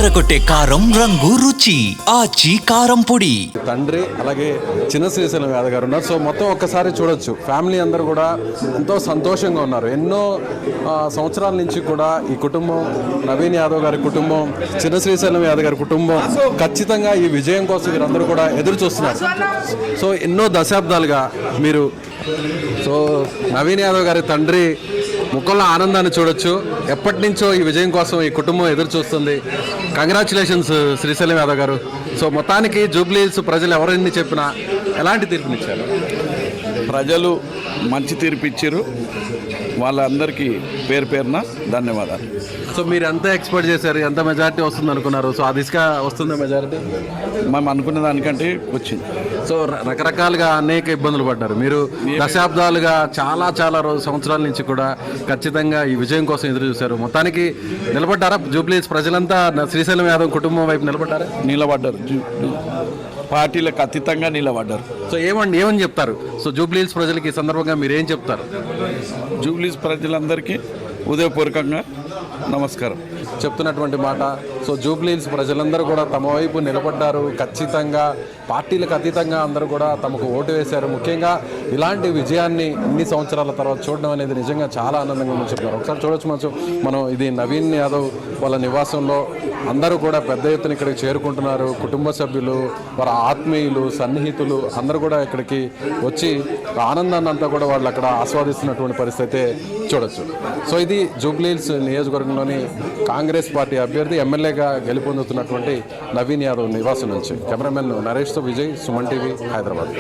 అదరకొట్టే కారం రంగు రుచి ఆచి కారం పొడి. తండ్రి అలాగే చిన్న శ్రీశైలం యాదవ్ గారు ఉన్నారు. సో మొత్తం ఒక్కసారి చూడొచ్చు, ఫ్యామిలీ అందరూ కూడా ఎంతో సంతోషంగా ఉన్నారు. ఎన్నో సంవత్సరాల నుంచి కూడా ఈ కుటుంబం, నవీన్ యాదవ్ గారి కుటుంబం, చిన్న శ్రీశైలం యాదవ్ గారి కుటుంబం ఖచ్చితంగా ఈ విజయం కోసం వీరందరూ కూడా ఎదురు చూస్తున్నారు. సో ఎన్నో దశాబ్దాలుగా మీరు నవీన్ యాదవ్ గారి తండ్రి ముఖంలో ఆనందాన్ని చూడొచ్చు. ఎప్పటి నుంచో ఈ విజయం కోసం ఈ కుటుంబం ఎదురు చూస్తుంది. కంగ్రాచులేషన్స్ శ్రీశైలం యాదవ్ గారు. సో మొత్తానికి జూబ్లీ హిల్స్ ప్రజలు ఎవరైనా చెప్పినా ఎలాంటి తీర్పునిచ్చారు? ప్రజలు మంచి తీర్పిచ్చారు. వాళ్ళందరికీ పేరు పేరున ధన్యవాదాలు. సో మీరు ఎంత ఎక్స్పెక్ట్ చేశారు? ఎంత మెజారిటీ వస్తుంది అనుకున్నారు? సో ఆ దిశగా వస్తుందా మెజారిటీ? మేము అనుకున్న దానికంటే వచ్చింది. సో రకరకాలుగా అనేక ఇబ్బందులు పడ్డారు మీరు. దశాబ్దాలుగా చాలా సంవత్సరాల నుంచి కూడా ఖచ్చితంగా ఈ విజయం కోసం ఎదురు చూశారు. మొత్తానికి నిలబడ్డారా? జూబ్లీ హిల్స్ ప్రజలంతా శ్రీశైలం యాదవ్ కుటుంబం వైపు నిలబడ్డారా? నిలబడ్డారు. పార్టీలకు అతీతంగా నిలబడ్డారు. సో ఏమని చెప్తారు? సో జూబ్లీ హిల్స్ ప్రజలకి ఈ సందర్భంగా మీరు ఏం చెప్తారు? జూబ్లీ ప్రజలందరికీ ఉదయపూర్వకంగా నమస్కారం చెప్తున్నటువంటి మాట. సో జూబ్లీ హిల్స్ ప్రజలందరూ కూడా తమ వైపు నిలబడ్డారు. ఖచ్చితంగా పార్టీలకు అతీతంగా అందరూ కూడా తమకు ఓటు వేశారు. ముఖ్యంగా ఇలాంటి విజయాన్ని ఇన్ని సంవత్సరాల తర్వాత చూడడం అనేది నిజంగా చాలా ఆనందంగా ఉందని చెప్తున్నారు. ఒకసారి చూడొచ్చు మనం ఇది నవీన్ యాదవ్ వాళ్ళ నివాసంలో అందరూ కూడా పెద్ద ఎత్తున ఇక్కడికి చేరుకుంటున్నారు. కుటుంబ సభ్యులు, వారి ఆత్మీయులు, సన్నిహితులు అందరూ కూడా ఇక్కడికి వచ్చి ఆనందాన్ని అంతా కూడా వాళ్ళు అక్కడ ఆస్వాదిస్తున్నటువంటి పరిస్థితి చూడొచ్చు. సో ఇది జూబ్లీ హిల్స్ నియోజకవర్గంలోని కాంగ్రెస్ పార్టీ అభ్యర్థి ఎమ్మెల్యేగా గెలుపొందుతున్నటువంటి నవీన్ యాదవ్ నివాసం నుంచి కెమెరామెన్ నరేష్తో విజయ్, సుమన్ టీవీ, హైదరాబాద్.